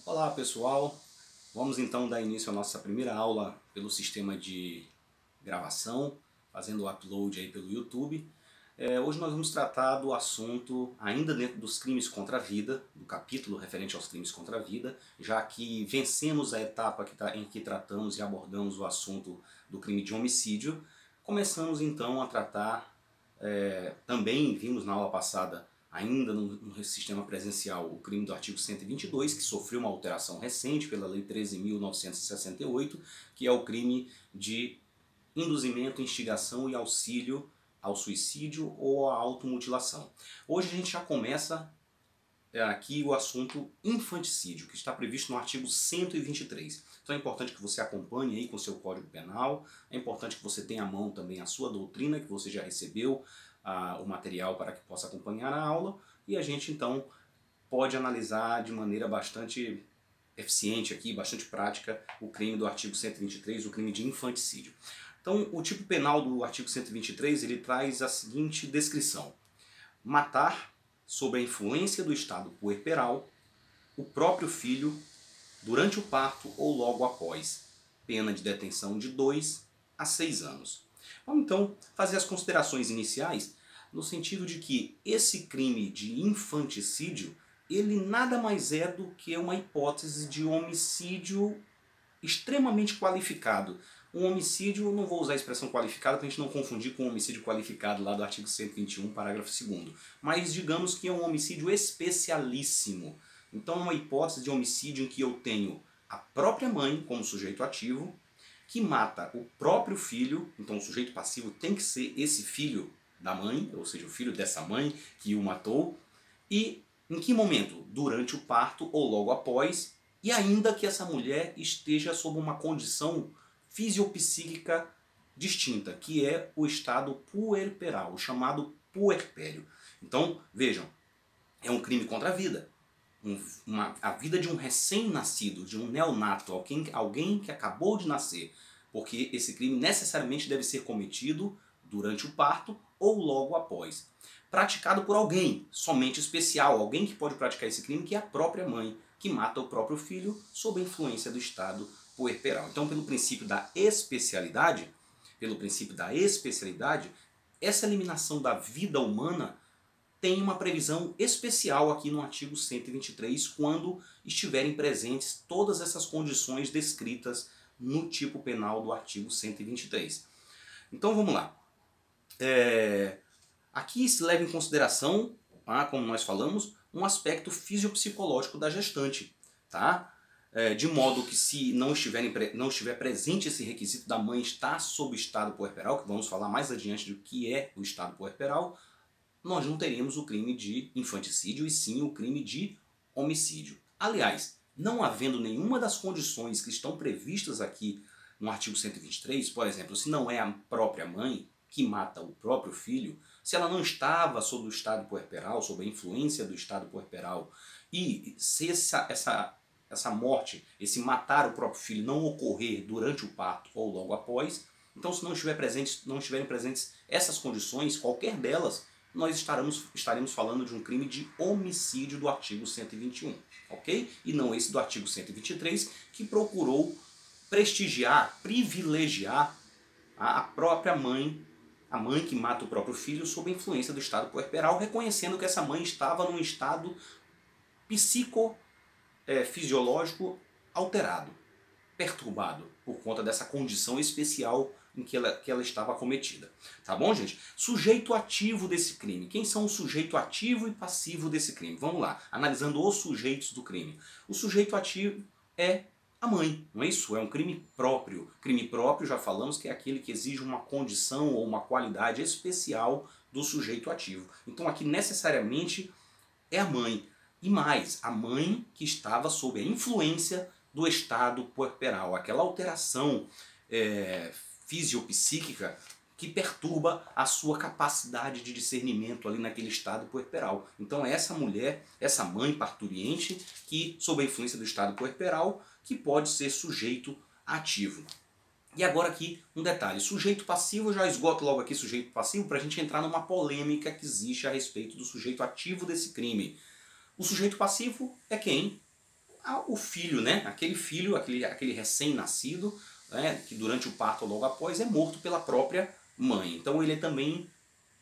Olá pessoal, vamos então dar início à nossa primeira aula pelo sistema de gravação, fazendo o upload aí pelo YouTube. Hoje nós vamos tratar do assunto ainda dentro dos crimes contra a vida, do capítulo referente aos crimes contra a vida, já que vencemos a etapa em que tratamos e abordamos o assunto do crime de homicídio. Começamos então a tratar, também vimos na aula passada, ainda no sistema presencial, o crime do artigo 122, que sofreu uma alteração recente pela Lei 13.968, que é o crime de induzimento, instigação e auxílio ao suicídio ou à automutilação. Hoje a gente já começa aqui o assunto infanticídio, que está previsto no artigo 123. Então é importante que você acompanhe aí com o seu Código Penal, é importante que você tenha à mão também a sua doutrina, que você já recebeu o material para que possa acompanhar a aula, e a gente então pode analisar de maneira bastante eficiente aqui, bastante prática, o crime do artigo 123, o crime de infanticídio. Então o tipo penal do artigo 123, ele traz a seguinte descrição: matar sob a influência do estado puerperal o próprio filho durante o parto ou logo após, pena de detenção de 2 a 6 anos. Vamos então fazer as considerações iniciais no sentido de que esse crime de infanticídio, ele nada mais é do que uma hipótese de homicídio extremamente qualificado. Um homicídio, não vou usar a expressão qualificado para a gente não confundir com o homicídio qualificado lá do artigo 121, parágrafo 2º, mas digamos que é um homicídio especialíssimo. Então é uma hipótese de homicídio em que eu tenho a própria mãe como sujeito ativo, que mata o próprio filho, então o sujeito passivo tem que ser esse filho da mãe, ou seja, o filho dessa mãe que o matou, e em que momento? Durante o parto ou logo após, e ainda que essa mulher esteja sob uma condição fisiopsíquica distinta, que é o estado puerperal, o chamado puerpério. Então, vejam, é um crime contra a vida. A vida de um recém-nascido, de um neonato, alguém que acabou de nascer, porque esse crime necessariamente deve ser cometido durante o parto ou logo após. Praticado por alguém somente especial, alguém que pode praticar esse crime, que é a própria mãe, que mata o próprio filho sob a influência do estado puerperal. Então, pelo princípio da especialidade, essa eliminação da vida humana tem uma previsão especial aqui no artigo 123, quando estiverem presentes todas essas condições descritas no tipo penal do artigo 123. Então vamos lá. Aqui se leva em consideração, como nós falamos, um aspecto fisiopsicológico da gestante, tá? De modo que se não estiver presente esse requisito da mãe estar sob o estado puerperal, que vamos falar mais adiante do que é o estado puerperal, nós não teríamos o crime de infanticídio e sim o crime de homicídio. Aliás, não havendo nenhuma das condições que estão previstas aqui no artigo 123, por exemplo, se não é a própria mãe que mata o próprio filho, se ela não estava sob o estado puerperal, sob a influência do estado puerperal, e se essa morte, esse matar o próprio filho não ocorrer durante o parto ou logo após, então se não estiverem presentes essas condições, qualquer delas, nós estaremos falando de um crime de homicídio do artigo 121, ok? E não esse do artigo 123, que procurou prestigiar, privilegiar a própria mãe, a mãe que mata o próprio filho sob a influência do estado puerperal, reconhecendo que essa mãe estava num estado psicofisiológico alterado, perturbado, por conta dessa condição especial em que ela estava acometida. Tá bom, gente? Sujeito ativo desse crime. Quem são o sujeito ativo e passivo desse crime? Vamos lá, analisando os sujeitos do crime. O sujeito ativo é a mãe, não é isso? É um crime próprio. Crime próprio, já falamos, que é aquele que exige uma condição ou uma qualidade especial do sujeito ativo. Então aqui necessariamente é a mãe. E mais, a mãe que estava sob a influência do estado puerperal, aquela alteração fisiopsíquica que perturba a sua capacidade de discernimento ali naquele estado puerperal. Então é essa mulher, essa mãe parturiente, que sob a influência do estado puerperal, que pode ser sujeito ativo. E agora aqui um detalhe, sujeito passivo, eu já esgoto logo aqui sujeito passivo para a gente entrar numa polêmica que existe a respeito do sujeito ativo desse crime. O sujeito passivo é quem? o filho, né? Aquele filho, aquele recém-nascido, né? Que durante o parto ou logo após é morto pela própria mãe. Então ele é também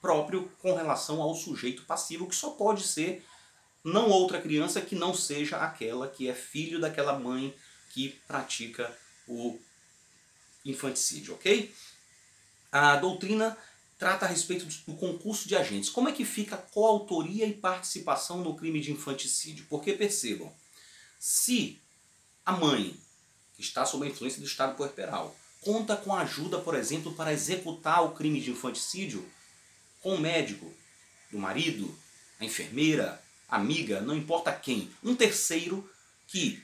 próprio com relação ao sujeito passivo, que só pode ser não outra criança que não seja aquela que é filho daquela mãe que pratica o infanticídio, ok? A doutrina trata a respeito do concurso de agentes. Como é que fica a coautoria e participação no crime de infanticídio? Porque percebam, se a mãe, que está sob a influência do estado puerperal, conta com ajuda, por exemplo, para executar o crime de infanticídio, com o médico, do marido, a enfermeira, a amiga, não importa quem, um terceiro que,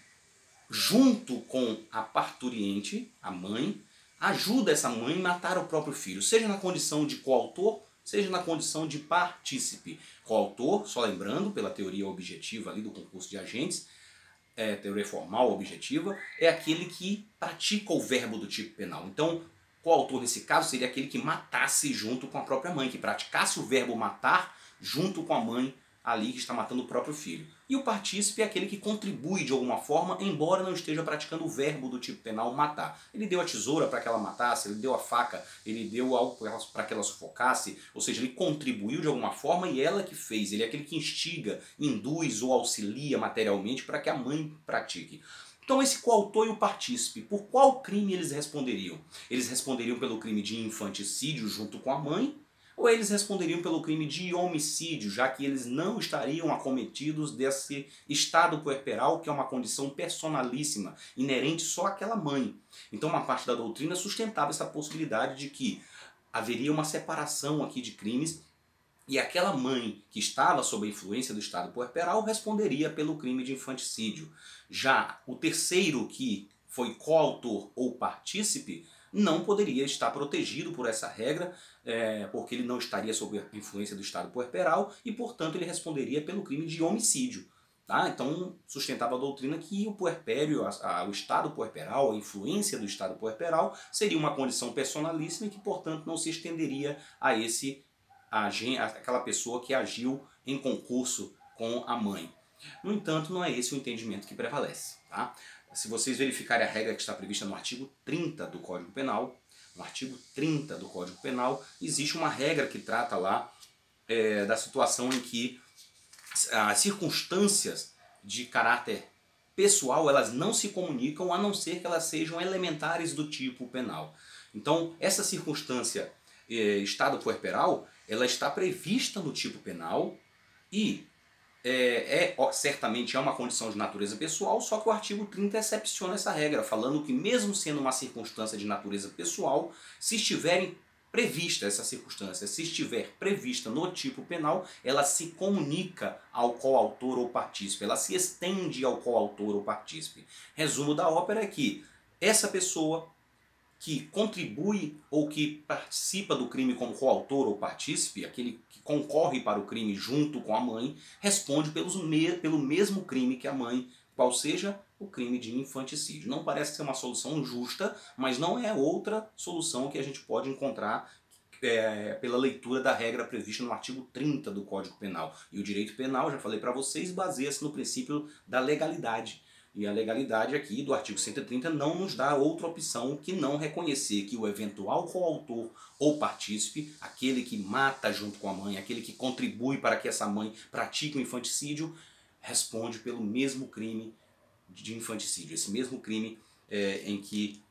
junto com a parturiente, a mãe, ajuda essa mãe a matar o próprio filho, seja na condição de coautor, seja na condição de partícipe. Coautor, só lembrando, pela teoria objetiva ali do concurso de agentes, teoria formal objetiva, é aquele que pratica o verbo do tipo penal. Então, coautor nesse caso seria aquele que matasse junto com a própria mãe, que praticasse o verbo matar junto com a mãe ali que está matando o próprio filho. E o partícipe é aquele que contribui de alguma forma, embora não esteja praticando o verbo do tipo penal matar. Ele deu a tesoura para que ela matasse, ele deu a faca, ele deu algo para que ela sufocasse, ou seja, ele contribuiu de alguma forma e ela que fez. Ele é aquele que instiga, induz ou auxilia materialmente para que a mãe pratique. Então esse coautor e o partícipe, por qual crime eles responderiam? Eles responderiam pelo crime de infanticídio junto com a mãe, ou eles responderiam pelo crime de homicídio, já que eles não estariam acometidos desse estado puerperal, que é uma condição personalíssima, inerente só àquela mãe. Então uma parte da doutrina sustentava essa possibilidade de que haveria uma separação aqui de crimes, e aquela mãe que estava sob a influência do estado puerperal responderia pelo crime de infanticídio. Já o terceiro, que foi coautor ou partícipe, não poderia estar protegido por essa regra, porque ele não estaria sob a influência do estado puerperal e, portanto, ele responderia pelo crime de homicídio. Tá? Então, sustentava a doutrina que o puerpério, o estado puerperal, a influência do estado puerperal, seria uma condição personalíssima e que, portanto, não se estenderia a aquela pessoa que agiu em concurso com a mãe. No entanto, não é esse o entendimento que prevalece. Tá? Se vocês verificarem a regra que está prevista no artigo 30 do Código Penal, no artigo 30 do Código Penal, existe uma regra que trata lá da situação em que as circunstâncias de caráter pessoal, elas não se comunicam a não ser que elas sejam elementares do tipo penal. Então, essa circunstância, estado puerperal, ela está prevista no tipo penal e certamente é uma condição de natureza pessoal, só que o artigo 30 excepciona essa regra, falando que mesmo sendo uma circunstância de natureza pessoal, se estiverem prevista essa circunstância, se estiver prevista no tipo penal, ela se comunica ao coautor ou partícipe, ela se estende ao coautor ou partícipe. Resumo da ópera é que essa pessoa que contribui ou que participa do crime como coautor ou partícipe, aquele que concorre para o crime junto com a mãe, responde pelo mesmo crime que a mãe, qual seja o crime de infanticídio. Não parece ser uma solução justa, mas não é outra solução que a gente pode encontrar pela leitura da regra prevista no artigo 30 do Código Penal. E o direito penal, já falei para vocês, baseia-se no princípio da legalidade. E a legalidade aqui do artigo 130 não nos dá outra opção que não reconhecer que o eventual coautor ou partícipe, aquele que mata junto com a mãe, aquele que contribui para que essa mãe pratique o infanticídio, responde pelo mesmo crime de infanticídio, esse mesmo crime em que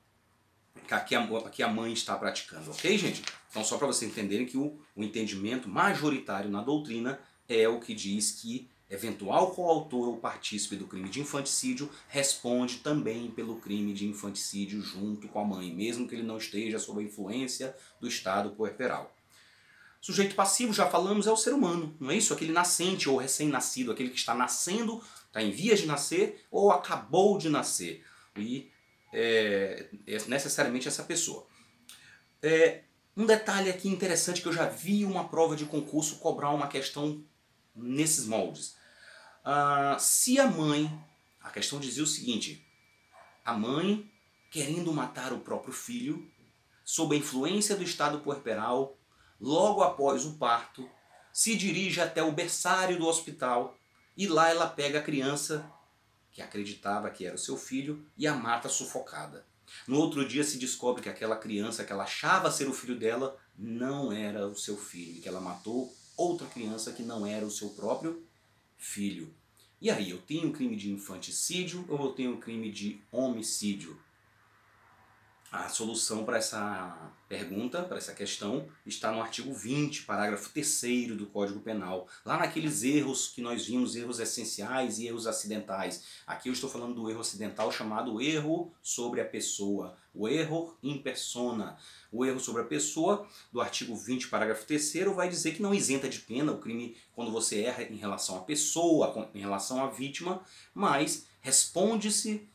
a mãe está praticando, ok, gente? Então, só para vocês entenderem que o entendimento majoritário na doutrina é o que diz que eventual coautor ou partícipe do crime de infanticídio responde também pelo crime de infanticídio junto com a mãe, mesmo que ele não esteja sob a influência do estado puerperal. Sujeito passivo, já falamos, é o ser humano, não é isso? Aquele nascente ou recém-nascido, aquele que está nascendo, está em vias de nascer ou acabou de nascer. E é necessariamente essa pessoa. Um detalhe aqui interessante que eu já vi uma prova de concurso cobrar uma questão nesses moldes. Se a mãe, a questão dizia o seguinte, a mãe querendo matar o próprio filho, sob a influência do estado puerperal, logo após o parto, se dirige até o berçário do hospital e lá ela pega a criança que acreditava que era o seu filho, e a mata sufocada. No outro dia se descobre que aquela criança que ela achava ser o filho dela não era o seu filho, e que ela matou outra criança que não era o seu próprio filho. E aí, eu tenho um crime de infanticídio ou eu tenho um crime de homicídio? A solução para essa pergunta, para essa questão, está no artigo 20, parágrafo 3º do Código Penal. Lá naqueles erros que nós vimos, erros essenciais e erros acidentais. Aqui eu estou falando do erro acidental chamado erro sobre a pessoa, o erro in persona. O erro sobre a pessoa, do artigo 20, parágrafo 3º, vai dizer que não isenta de pena o crime quando você erra em relação à pessoa, em relação à vítima, mas responde-se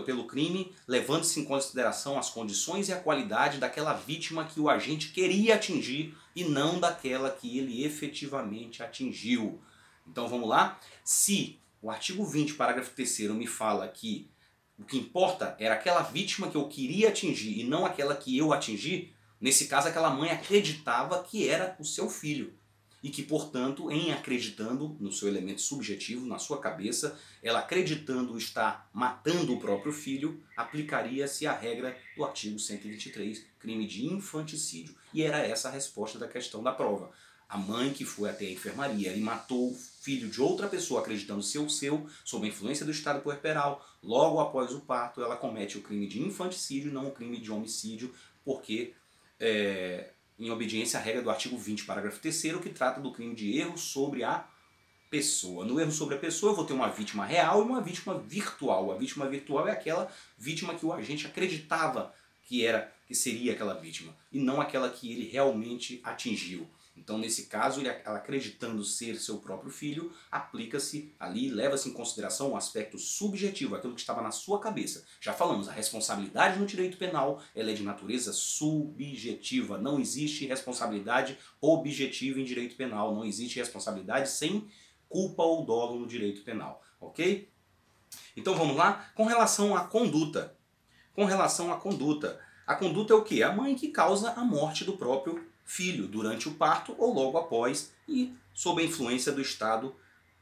pelo crime, levando-se em consideração as condições e a qualidade daquela vítima que o agente queria atingir e não daquela que ele efetivamente atingiu. Então vamos lá? Se o artigo 20, parágrafo 3º me fala que o que importa era aquela vítima que eu queria atingir e não aquela que eu atingi, nesse caso aquela mãe acreditava que era o seu filho. E que, portanto, em acreditando no seu elemento subjetivo, na sua cabeça, ela acreditando estar matando o próprio filho, aplicaria-se a regra do artigo 123, crime de infanticídio. E era essa a resposta da questão da prova. A mãe que foi até a enfermaria e matou o filho de outra pessoa acreditando ser o seu, sob a influência do estado puerperal, logo após o parto ela comete o crime de infanticídio, não o crime de homicídio, porque em obediência à regra do artigo 20, parágrafo 3º, que trata do crime de erro sobre a pessoa. No erro sobre a pessoa eu vou ter uma vítima real e uma vítima virtual. A vítima virtual é aquela vítima que o agente acreditava que seria aquela vítima, e não aquela que ele realmente atingiu. Então, nesse caso, ela acreditando ser seu próprio filho, aplica-se ali, leva-se em consideração o aspecto subjetivo, aquilo que estava na sua cabeça. Já falamos, a responsabilidade no direito penal ela é de natureza subjetiva. Não existe responsabilidade objetiva em direito penal. Não existe responsabilidade sem culpa ou dolo no direito penal. Ok? Então vamos lá? Com relação à conduta. A conduta é o quê? A mãe que causa a morte do próprio filho durante o parto ou logo após e sob a influência do estado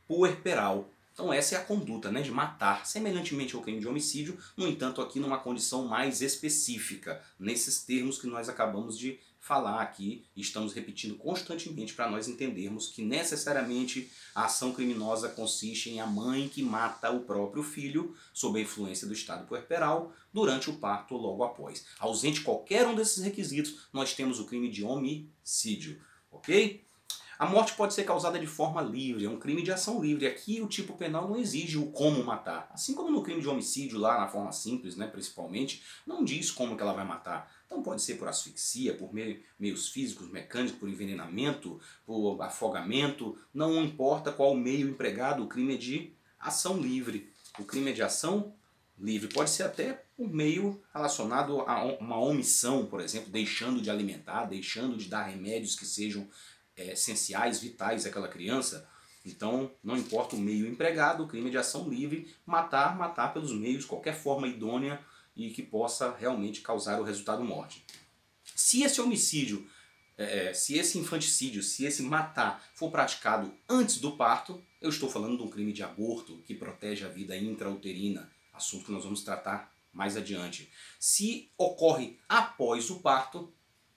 puerperal. Então essa é a conduta, né, de matar, semelhantemente ao crime de homicídio, no entanto aqui numa condição mais específica, nesses termos que nós acabamos de falar aqui e estamos repetindo constantemente para nós entendermos que necessariamente a ação criminosa consiste em a mãe que mata o próprio filho sob a influência do estado puerperal durante o parto ou logo após. Ausente qualquer um desses requisitos, nós temos o crime de homicídio, ok? A morte pode ser causada de forma livre, é um crime de ação livre. Aqui o tipo penal não exige o como matar. Assim como no crime de homicídio, lá na forma simples, né, principalmente, não diz como que ela vai matar. Então pode ser por asfixia, por meios físicos, mecânicos, por envenenamento, por afogamento, não importa qual meio empregado, o crime é de ação livre. O crime é de ação livre. Pode ser até por meio relacionado a uma omissão, por exemplo, deixando de alimentar, deixando de dar remédios que sejam essenciais, vitais àquela criança. Então, não importa o meio empregado, o crime de ação livre, matar pelos meios, qualquer forma idônea e que possa realmente causar o resultado morte. Se esse homicídio, se esse infanticídio, se esse matar for praticado antes do parto, eu estou falando de um crime de aborto que protege a vida intrauterina, assunto que nós vamos tratar mais adiante. Se ocorre após o parto,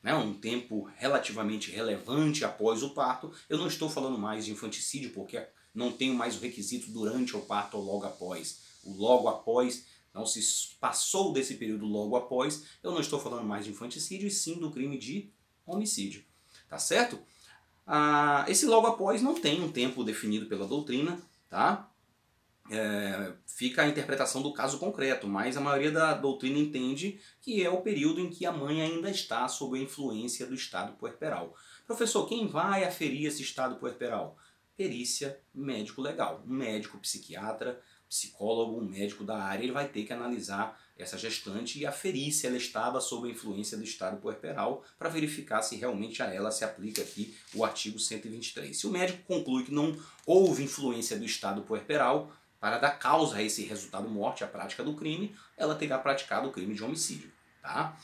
um tempo relativamente relevante após o parto, eu não estou falando mais de infanticídio, porque não tenho mais o requisito durante o parto ou logo após. O logo após, não se passou desse período logo após, eu não estou falando mais de infanticídio, e sim do crime de homicídio. Tá certo? Esse logo após não tem um tempo definido pela doutrina, tá? Fica a interpretação do caso concreto, mas a maioria da doutrina entende que é o período em que a mãe ainda está sob a influência do estado puerperal. Professor, quem vai aferir esse estado puerperal? Perícia, médico legal, um médico, psiquiatra, psicólogo, um médico da área, ele vai ter que analisar essa gestante e aferir se ela estava sob a influência do estado puerperal para verificar se realmente a ela se aplica aqui o artigo 123. Se o médico conclui que não houve influência do estado puerperal para dar causa a esse resultado morte, a prática do crime, ela terá praticado o crime de homicídio. Tá?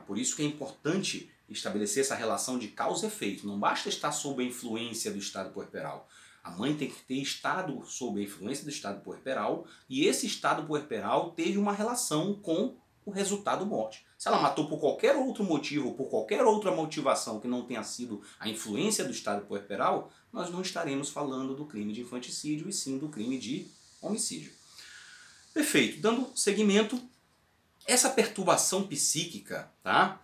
Por isso que é importante estabelecer essa relação de causa e efeito. Não basta estar sob a influência do estado puerperal. A mãe tem que ter estado sob a influência do estado puerperal e esse estado puerperal teve uma relação com o resultado morte. Se ela matou por qualquer outro motivo, por qualquer outra motivação que não tenha sido a influência do estado puerperal, nós não estaremos falando do crime de infanticídio e sim do crime de homicídio. Perfeito. Dando seguimento, essa perturbação psíquica, tá?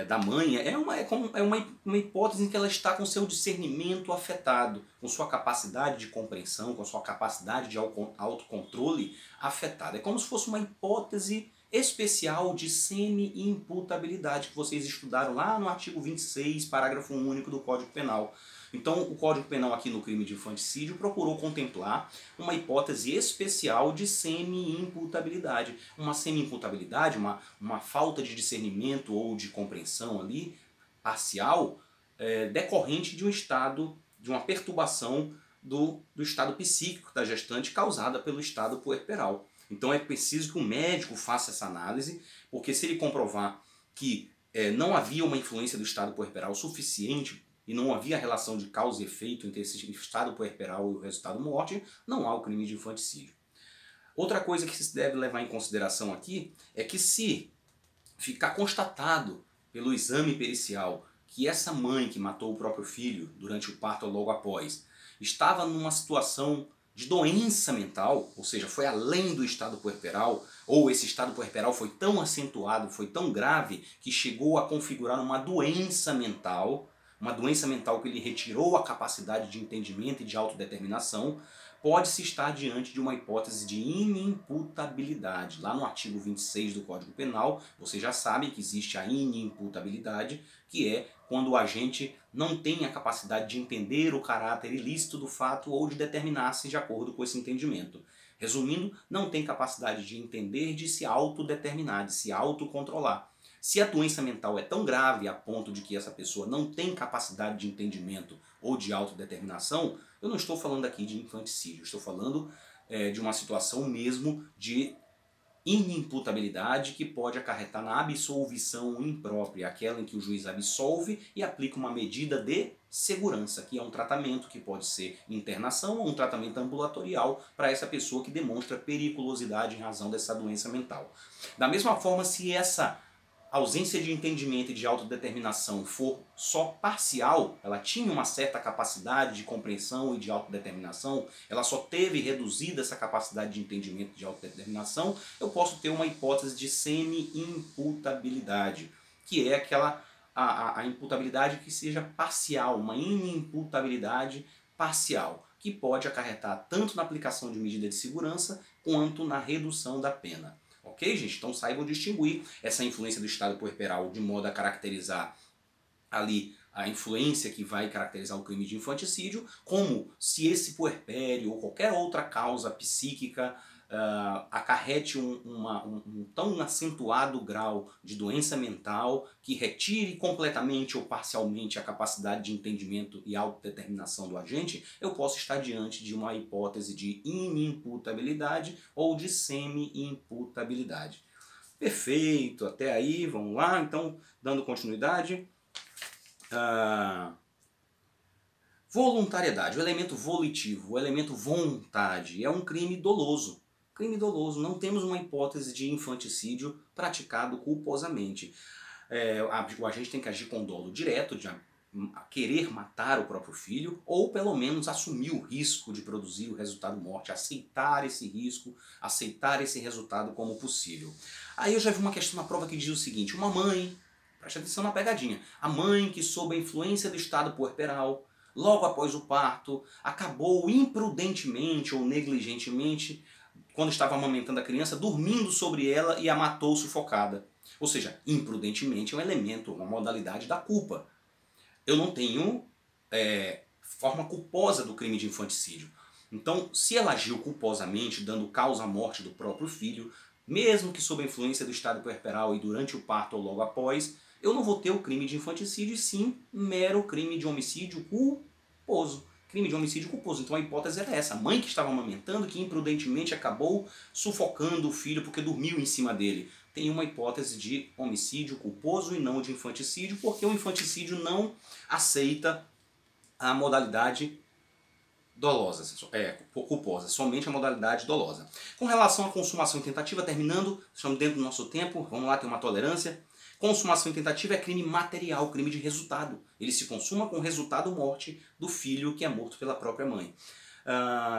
Da mãe é uma hipótese em que ela está com seu discernimento afetado, com sua capacidade de compreensão, com sua capacidade de autocontrole afetada. É como se fosse uma hipótese especial de semi-imputabilidade que vocês estudaram lá no artigo 26, parágrafo único do Código Penal. Então, o Código Penal aqui no crime de infanticídio procurou contemplar uma hipótese especial de semi-imputabilidade. Uma semi-imputabilidade, uma falta de discernimento ou de compreensão ali, parcial, decorrente de um estado, de uma perturbação do estado psíquico da gestante causada pelo estado puerperal. Então é preciso que o médico faça essa análise, porque se ele comprovar que não havia uma influência do estado puerperal suficiente e não havia relação de causa e efeito entre esse estado puerperal e o resultado morte, não há o crime de infanticídio. Outra coisa que se deve levar em consideração aqui é que se ficar constatado pelo exame pericial que essa mãe que matou o próprio filho durante o parto ou logo após estava numa situação de doença mental, ou seja, foi além do estado puerperal, ou esse estado puerperal foi tão acentuado, foi tão grave, que chegou a configurar uma doença mental que lhe retirou a capacidade de entendimento e de autodeterminação, pode-se estar diante de uma hipótese de inimputabilidade. Lá no artigo 26 do Código Penal, você já sabe que existe a inimputabilidade, que é quando o agente não tem a capacidade de entender o caráter ilícito do fato ou de determinar-se de acordo com esse entendimento. Resumindo, não tem capacidade de entender, de se autodeterminar, de se autocontrolar. Se a doença mental é tão grave a ponto de que essa pessoa não tem capacidade de entendimento ou de autodeterminação, eu não estou falando aqui de infanticídio, estou falando de uma situação mesmo de inimputabilidade que pode acarretar na absolvição imprópria, aquela em que o juiz absolve e aplica uma medida de segurança, que é um tratamento que pode ser internação ou um tratamento ambulatorial para essa pessoa que demonstra periculosidade em razão dessa doença mental. Da mesma forma, se essa ausência de entendimento e de autodeterminação for só parcial, ela tinha uma certa capacidade de compreensão e de autodeterminação, ela só teve reduzida essa capacidade de entendimento e de autodeterminação, eu posso ter uma hipótese de semi-imputabilidade, que é aquela a imputabilidade que seja parcial, uma inimputabilidade parcial, que pode acarretar tanto na aplicação de medida de segurança quanto na redução da pena. Ok, gente? Então saibam distinguir essa influência do estado puerperal de modo a caracterizar ali a influência que vai caracterizar o crime de infanticídio, como se esse puerpério ou qualquer outra causa psíquica acarrete um tão acentuado grau de doença mental que retire completamente ou parcialmente a capacidade de entendimento e autodeterminação do agente, eu posso estar diante de uma hipótese de inimputabilidade ou de semi-imputabilidade. Perfeito, até aí, vamos lá, então, dando continuidade. Voluntariedade, o elemento volitivo, o elemento vontade, é um crime doloso. Crime doloso, não temos uma hipótese de infanticídio praticado culposamente. O agente tem que agir com dolo direto, de querer matar o próprio filho, ou pelo menos assumir o risco de produzir o resultado morte, aceitar esse risco, aceitar esse resultado como possível. Aí eu já vi uma questão na prova que diz o seguinte: uma mãe, preste atenção na pegadinha, a mãe que sob a influência do estado puerperal, logo após o parto, acabou imprudentemente ou negligentemente, quando estava amamentando a criança, dormindo sobre ela e a matou sufocada. Ou seja, imprudentemente é um elemento, uma modalidade da culpa. Eu não tenho forma culposa do crime de infanticídio. Então, se ela agiu culposamente, dando causa à morte do próprio filho, mesmo que sob a influência do estado puerperal e durante o parto ou logo após, eu não vou ter o crime de infanticídio, e sim mero crime de homicídio culposo. Crime de homicídio culposo. Então a hipótese era essa: a mãe que estava amamentando, que imprudentemente acabou sufocando o filho porque dormiu em cima dele. Tem uma hipótese de homicídio culposo e não de infanticídio, porque o infanticídio não aceita a modalidade dolosa, culposa, somente a modalidade dolosa. Com relação à consumação em tentativa, terminando, estamos dentro do nosso tempo, vamos lá, tem uma tolerância. Consumação em tentativa é crime material, crime de resultado. Ele se consuma com o resultado morte do filho que é morto pela própria mãe,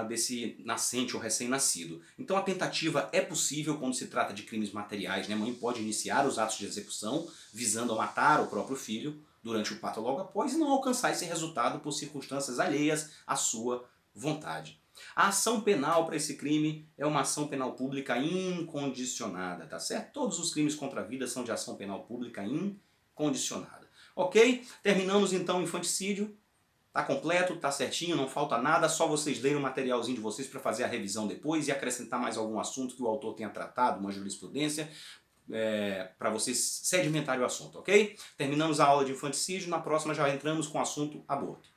desse nascente ou recém-nascido. Então a tentativa é possível quando se trata de crimes materiais, né? A mãe pode iniciar os atos de execução visando a matar o próprio filho durante o parto ou logo após e não alcançar esse resultado por circunstâncias alheias à sua vontade. A ação penal para esse crime é uma ação penal pública incondicionada, tá certo? Todos os crimes contra a vida são de ação penal pública incondicionada. Ok? Terminamos então o infanticídio. Tá completo, tá certinho, não falta nada, só vocês lerem o materialzinho de vocês para fazer a revisão depois e acrescentar mais algum assunto que o autor tenha tratado, uma jurisprudência, para vocês sedimentarem o assunto, ok? Terminamos a aula de infanticídio, na próxima já entramos com o assunto aborto.